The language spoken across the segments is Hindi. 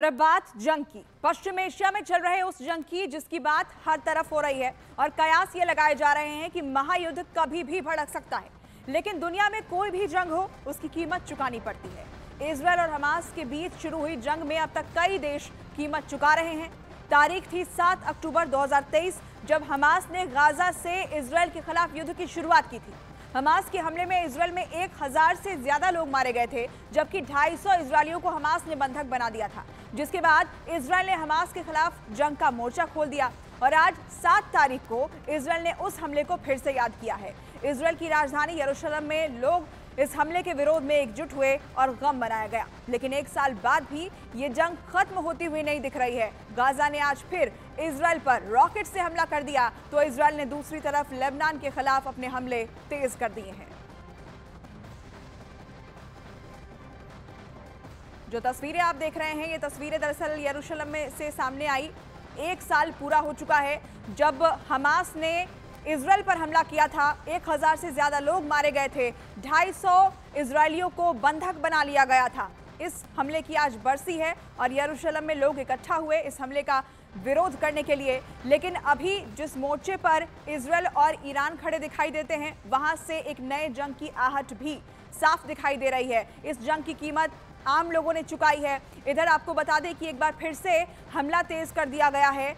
अब बात जंग की, पश्चिम एशिया में चल रहे उस जंग की जिसकी बात हर तरफ हो रही है और कयास ये लगाए जा रहे हैं कि महायुद्ध कभी भी भड़क सकता है। लेकिन दुनिया में कोई भी जंग हो, उसकी कीमत चुकानी पड़ती है। इजरायल और हमास के बीच शुरू हुई जंग में अब तक कई देश कीमत चुका रहे हैं। तारीख थी 7 अक्टूबर 2023 जब हमास ने गाजा से इजरायल के खिलाफ युद्ध की शुरुआत की थी। हमास के हमले में इजरायल में 1000 से ज्यादा लोग मारे गए थे, जबकि 250 इजरायलियों को हमास ने बंधक बना दिया था, जिसके बाद इजरायल ने हमास के खिलाफ जंग का मोर्चा खोल दिया और आज 7 तारीख को इजरायल ने उस हमले को फिर से याद किया है। इजरायल की राजधानी यरूशलेम में लोग इस हमले के विरोध में एकजुट हुए और गम मनाया गया। लेकिन एक साल बाद भी ये जंग खत्म होती हुई नहीं दिख रही है। गाजा ने आज फिर इजरायल पर रॉकेट से हमला कर दिया तो इजरायल ने दूसरी तरफ लेबनान के खिलाफ अपने हमले तेज कर दिए हैं। जो तस्वीरें आप देख रहे हैं, ये तस्वीरें दरअसल यरूशलेम में से सामने आई। एक साल पूरा हो चुका है जब हमास ने इजरायल पर हमला किया था। 1000 से ज्यादा लोग मारे गए थे, 250 इजरायलियों को बंधक बना लिया गया था। इस हमले की आज बरसी है और यरूशलेम में लोग इकट्ठा हुए इस हमले का विरोध करने के लिए। लेकिन अभी जिस मोर्चे पर इजरायल और ईरान खड़े दिखाई देते हैं, वहां से एक नए जंग की आहट भी साफ दिखाई दे रही है। इस जंग की कीमत आम लोगों ने चुकाई है। इधर आपको बता दें कि एक बार फिर से हमला तेज कर दिया गया है।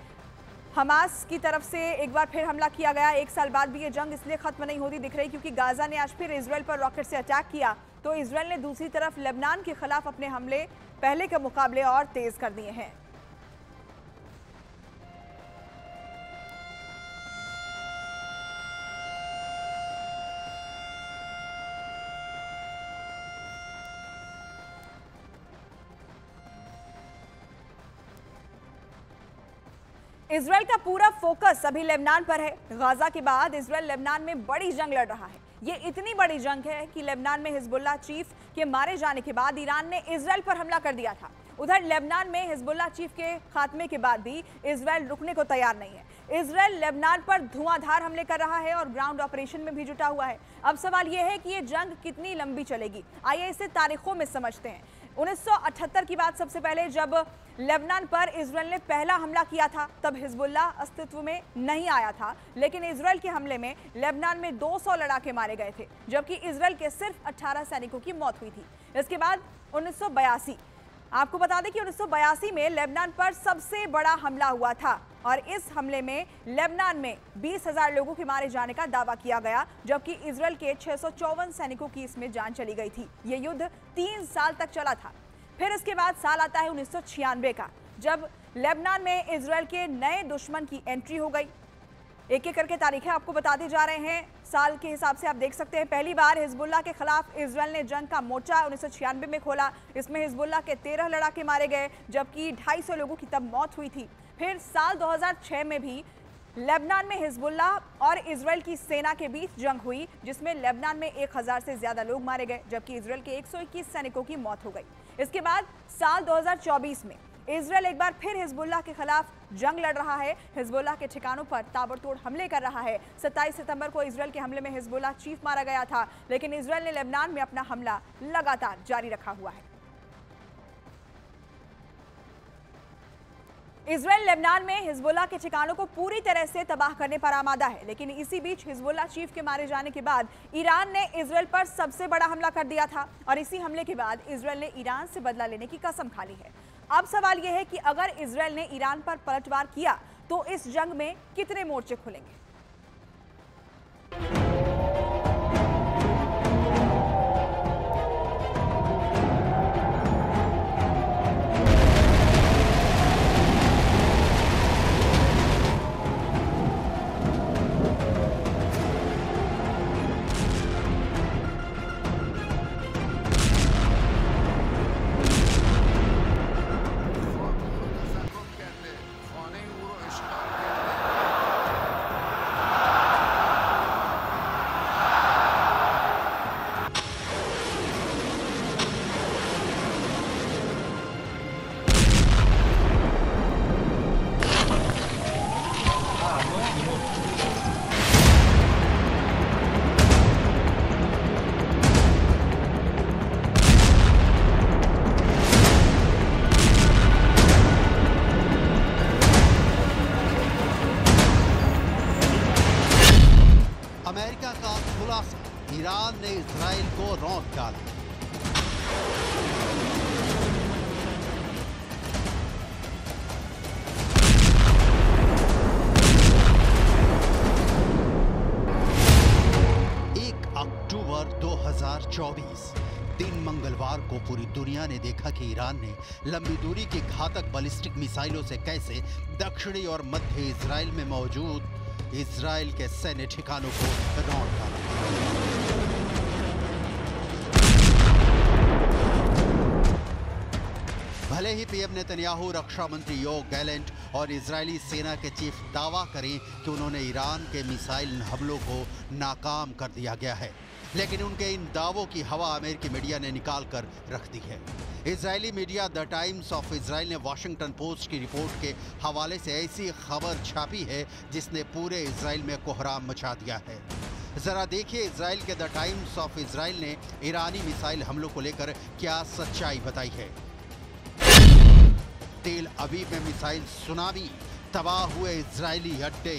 हमास की तरफ से एक बार फिर हमला किया गया। एक साल बाद भी ये जंग इसलिए खत्म नहीं होती दिख रही क्योंकि गाजा ने आज फिर इजरायल पर रॉकेट से अटैक किया तो इजरायल ने दूसरी तरफ लेबनान के खिलाफ अपने हमले पहले के मुकाबले और तेज कर दिए हैं। इजरायल का पूरा फोकस अभी लेबनान पर है। गाजा के बाद इजरायल लेबनान में बड़ी जंग लड़ रहा है। ये इतनी बड़ी जंग है कि लेबनान में हिजबुल्लाह चीफ के मारे जाने के बाद ईरान ने इजरायल पर हमला कर दिया था। उधर लेबनान में हिजबुल्लाह चीफ के खात्मे के बाद भी इजरायल रुकने को तैयार नहीं है। इजरायल लेबनान पर धुआंधार हमले कर रहा है और ग्राउंड ऑपरेशन में भी जुटा हुआ है। अब सवाल यह है कि ये जंग कितनी लंबी चलेगी। आइए इसे तारीखों में समझते हैं। 1978 की बात सबसे पहले, जब लेबनान पर इजरायल ने पहला हमला किया था तब हिजबुल्लाह अस्तित्व में नहीं आया था। लेकिन इजरायल के हमले में लेबनान में 200 लड़ाके मारे गए थे, जबकि इजरायल के सिर्फ 18 सैनिकों की मौत हुई थी। इसके बाद 1982, आपको बता दें कि 1982 में लेबनान पर सबसे बड़ा हमला हुआ था और इस हमले में लेबनान में 20,000 लोगों के मारे जाने का दावा किया गया, जबकि इजरायल के 654 सैनिकों की इसमें जान चली गई थी। ये युद्ध 3 साल तक चला था। फिर इसके बाद साल आता है 1996 का, जब लेबनान में इजरायल के नए दुश्मन की एंट्री हो गई। एक एक करके तारीखें आपको बताते जा रहे हैं। साल के हिसाब से आप देख सकते हैं, पहली बार हिजबुल्लाह के खिलाफ इजरायल ने जंग का मोर्चा 1996 में खोला। इसमें हिजबुल्लाह के 13 लड़ाके मारे गए, जबकि 250 लोगों की तब मौत हुई थी। फिर साल 2006 में भी लेबनान में हिजबुल्लाह और इजरायल की सेना के बीच जंग हुई, जिसमें लेबनान में 1000 से ज्यादा लोग मारे गए, जबकि इजरायल के 121 सैनिकों की मौत हो गई। इसके बाद साल 2024 में इजरायल एक बार फिर हिजबुल्लाह के खिलाफ जंग लड़ रहा है। हिजबुल्लाह के ठिकानों पर ताबड़तोड़ हमले कर रहा है। 27 सितंबर को इजरायल के हमले में हिजबुल्लाह चीफ मारा गया था, लेकिन इजरायल ने लेबनान में अपना हमला लगातार जारी रखा हुआ है। इजरायल लेबनान में हिजबुल्लाह के ठिकानों को पूरी तरह से तबाह करने पर आमादा है। लेकिन इसी बीच हिजबुल्लाह चीफ के मारे जाने के बाद ईरान ने इजरायल पर सबसे बड़ा हमला कर दिया था और इसी हमले के बाद इजरायल ने ईरान से बदला लेने की कसम खा ली है। अब सवाल यह है कि अगर इजरायल ने ईरान पर पलटवार किया तो इस जंग में कितने मोर्चे खुलेंगे। ईरान ने इजराइल को रौंद डाला। अक्टूबर 2024 दिन मंगलवार को पूरी दुनिया ने देखा कि ईरान ने लंबी दूरी की घातक बैलिस्टिक मिसाइलों से कैसे दक्षिणी और मध्य इजराइल में मौजूद इजराइल के सैन्य ठिकानों को रौंद डाला। भले ही पीएम नेतन्याहू, रक्षा मंत्री योव गैलेंट और इजरायली सेना के चीफ दावा करें कि उन्होंने ईरान के मिसाइल हमलों को नाकाम कर दिया गया है, लेकिन उनके इन दावों की हवा अमेरिकी मीडिया ने निकाल कर रख दी है। Israeli media the times of Israel ने वॉशिंगटन पोस्ट की रिपोर्ट के हवाले से ऐसी खबर छापी है जिसने पूरे इजराइल में कोहराम मचा दिया है। जरा देखिए इजराइल के द टाइम्स ऑफ इजराइल ने ईरानी मिसाइल हमलों को लेकर क्या सच्चाई बताई है। तेल अवीव में मिसाइल सुनामी, तबाह हुए इजरायली अड्डे।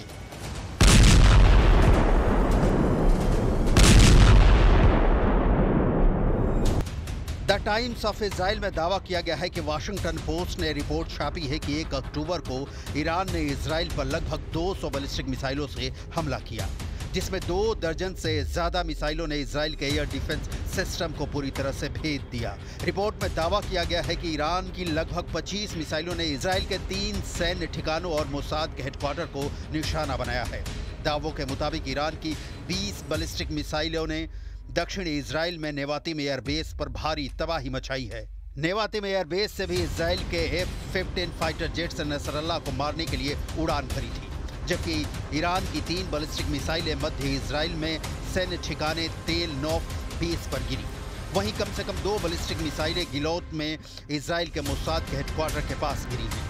द टाइम्स ऑफ इजराइल में दावा किया गया है कि वॉशिंगटन पोस्ट ने रिपोर्ट छापी है कि 1 अक्टूबर को ईरान ने इजराइल पर लगभग 200 बैलिस्टिक मिसाइलों से हमला किया, जिसमें 2 दर्जन से ज्यादा मिसाइलों ने इजराइल के एयर डिफेंस सिस्टम को पूरी तरह से भेद दिया। रिपोर्ट में दावा किया गया है कि ईरान की लगभग 25 मिसाइलों ने इजराइल के 3 सैन्य ठिकानों और मोसाद के हेडक्वार्टर को निशाना बनाया है। दावों के मुताबिक ईरान की 20 बैलिस्टिक मिसाइलों ने दक्षिणी इजराइल में नेवातिम एयरबेस पर भारी तबाही मचाई है। नेवातिम एयरबेस से भी इजराइल के F-15 फाइटर जेट्स ने नसरल्लाह को मारने के लिए उड़ान भरी थी, जबकि ईरान की 3 बैलिस्टिक मिसाइलें मध्य इजराइल में सैन्य ठिकाने तेल नोफ बेस पर गिरी। वहीं कम से कम 2 बैलिस्टिक मिसाइलें गिलोत में इजराइल के मोसाद के हेडक्वार्टर के पास गिरी हैं।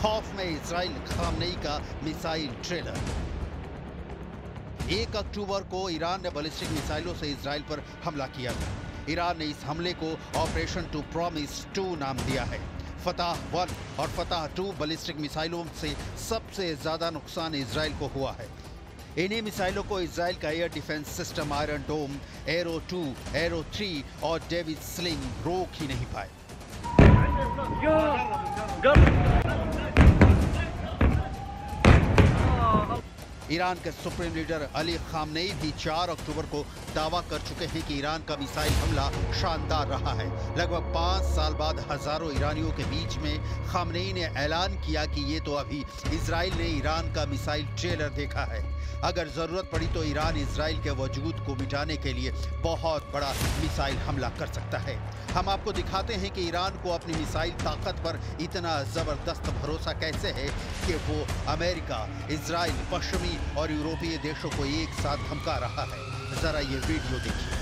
खौफ में इजराइल खामनेई का मिसाइल ट्रेलर। 1 अक्टूबर को ईरान ने बैलिस्टिक मिसाइलों से इजराइल पर हमला किया था। ईरान ने इस हमले को ऑपरेशन टू प्रॉमिस 2 नाम दिया है। फतह 1 और फतह 2 बैलिस्टिक मिसाइलों से सबसे ज्यादा नुकसान इजराइल को हुआ है। इन्हीं मिसाइलों को इजराइल का एयर डिफेंस सिस्टम आयरन डोम, एरो 2, एरो 3 और डेविड स्लिंग रोक ही नहीं पाए। ईरान के सुप्रीम लीडर अली खामनेई भी 4 अक्टूबर को दावा कर चुके हैं कि ईरान का मिसाइल हमला शानदार रहा है। लगभग 5 साल बाद हजारों ईरानियों के बीच में खामनेई ने ऐलान किया कि ये तो अभी इजराइल ने ईरान का मिसाइल ट्रेलर देखा है। अगर जरूरत पड़ी तो ईरान इजराइल के वजूद को मिटाने के लिए बहुत बड़ा मिसाइल हमला कर सकता है। हम आपको दिखाते हैं कि ईरान को अपनी मिसाइल ताकत पर इतना जबरदस्त भरोसा कैसे है कि वो अमेरिका, इजराइल, पश्चिमी और यूरोपीय देशों को एक साथ धमका रहा है। जरा ये वीडियो देखिए।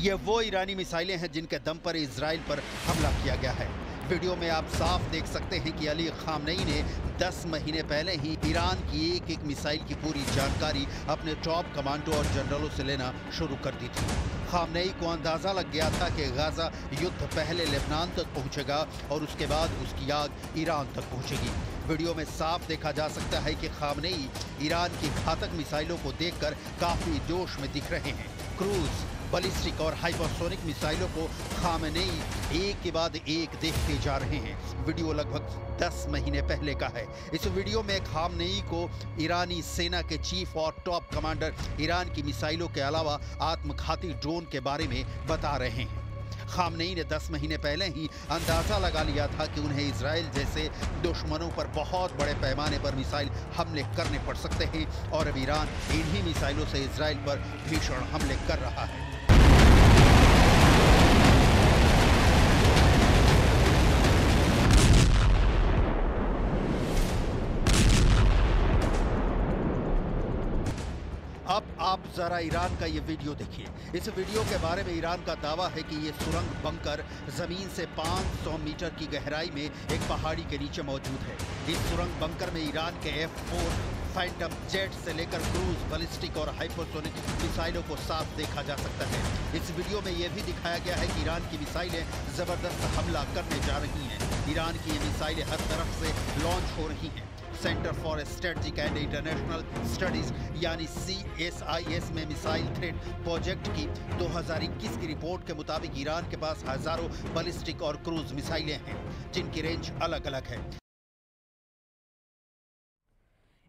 ये वो ईरानी मिसाइलें हैं जिनके दम पर इजराइल पर हमला किया गया है। वीडियो में आप साफ देख सकते हैं कि अली खामनेई ने 10 महीने पहले ही ईरान की एक मिसाइल की पूरी जानकारी अपने टॉप कमांडो और जनरलों से लेना शुरू कर दी थी। खामनेई को अंदाजा लग गया था कि गाजा युद्ध पहले लेबनान तक पहुंचेगा और उसके बाद उसकी आग ईरान तक पहुंचेगी। वीडियो में साफ देखा जा सकता है कि खामनेई ईरान की घातक मिसाइलों को देखकर काफी जोश में दिख रहे हैं। क्रूज, बैलिस्टिक और हाइपरसोनिक मिसाइलों को खामनेई एक के बाद एक देखते जा रहे हैं। वीडियो लगभग 10 महीने पहले का है। इस वीडियो में खामनेई को ईरानी सेना के चीफ और टॉप कमांडर ईरान की मिसाइलों के अलावा आत्मघाती ड्रोन के बारे में बता रहे हैं। खामनेई ने 10 महीने पहले ही अंदाजा लगा लिया था कि उन्हें इजराइल जैसे दुश्मनों पर बहुत बड़े पैमाने पर मिसाइल हमले करने पड़ सकते हैं और अब ईरान इन्हीं मिसाइलों से इजराइल पर भीषण हमले कर रहा है। अब आप जरा ईरान का ये वीडियो देखिए। इस वीडियो के बारे में ईरान का दावा है कि ये सुरंग बंकर जमीन से 500 मीटर की गहराई में एक पहाड़ी के नीचे मौजूद है। इस सुरंग बंकर में ईरान के F-4 फैंटम जेट से लेकर क्रूज, बैलिस्टिक और हाइपरसोनिक मिसाइलों को साफ देखा जा सकता है। इस वीडियो में यह भी दिखाया गया है कि ईरान की मिसाइलें जबरदस्त हमला करने जा रही हैं। ईरान की ये मिसाइलें हर तरफ से लॉन्च हो रही हैं। Centre for strategic and international studies यानी CSIS में मिसाइल थ्रेट प्रोजेक्ट की 2021 की रिपोर्ट के मुताबिक ईरान के पास हजारों बैलिस्टिक और क्रूज मिसाइलें हैं, जिनकी रेंज अलग अलग है।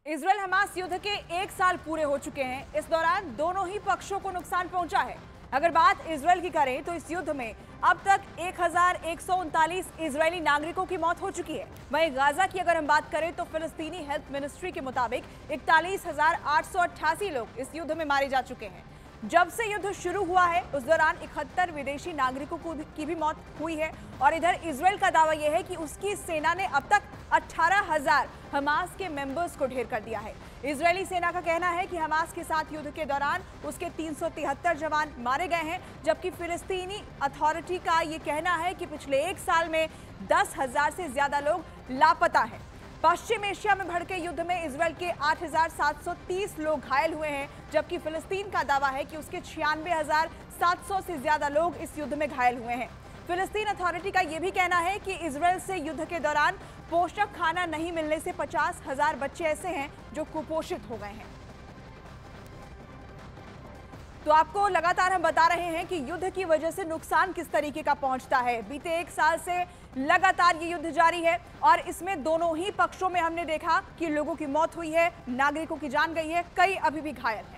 इजरायल हमास युद्ध के 1 साल पूरे हो चुके हैं। इस दौरान दोनों ही पक्षों को नुकसान पहुंचा है। अगर बात इजरायल की करें तो इस युद्ध में अब तक 1139 इजरायली नागरिकों की मौत हो चुकी है। वहीं गाजा की अगर हम बात करें तो फिलिस्तीनी हेल्थ मिनिस्ट्री के मुताबिक 41,888 लोग इस युद्ध में मारे जा चुके हैं। जब से युद्ध शुरू हुआ है उस दौरान 71 विदेशी नागरिकों की भी मौत हुई है। और इधर इजरायल का दावा यह है कि उसकी सेना ने अब तक 18,000 हमास के मेंबर्स को ढेर कर दिया है। इजरायली सेना का कहना है कि हमास के साथ युद्ध के दौरान उसके 373 जवान मारे गए हैं, जबकि फिलिस्तीनी अथॉरिटी का ये कहना है कि पिछले 1 साल में 10,000 से ज्यादा लोग लापता हैं। पश्चिम एशिया में भड़के युद्ध में इजरायल के 8,730 लोग घायल हुए हैं, जबकि फिलिस्तीन का दावा है कि उसके 96,700 से ज्यादा लोग इस युद्ध में घायल हुए हैं। फिलिस्तीन अथॉरिटी का यह भी कहना है कि इजरायल से युद्ध के दौरान पोषक खाना नहीं मिलने से 50,000 बच्चे ऐसे हैं जो कुपोषित हो गए हैं। तो आपको लगातार हम बता रहे हैं कि युद्ध की वजह से नुकसान किस तरीके का पहुंचता है। बीते 1 साल से लगातार ये युद्ध जारी है और इसमें दोनों ही पक्षों में हमने देखा कि लोगों की मौत हुई है, नागरिकों की जान गई है, कई अभी भी घायल हैं।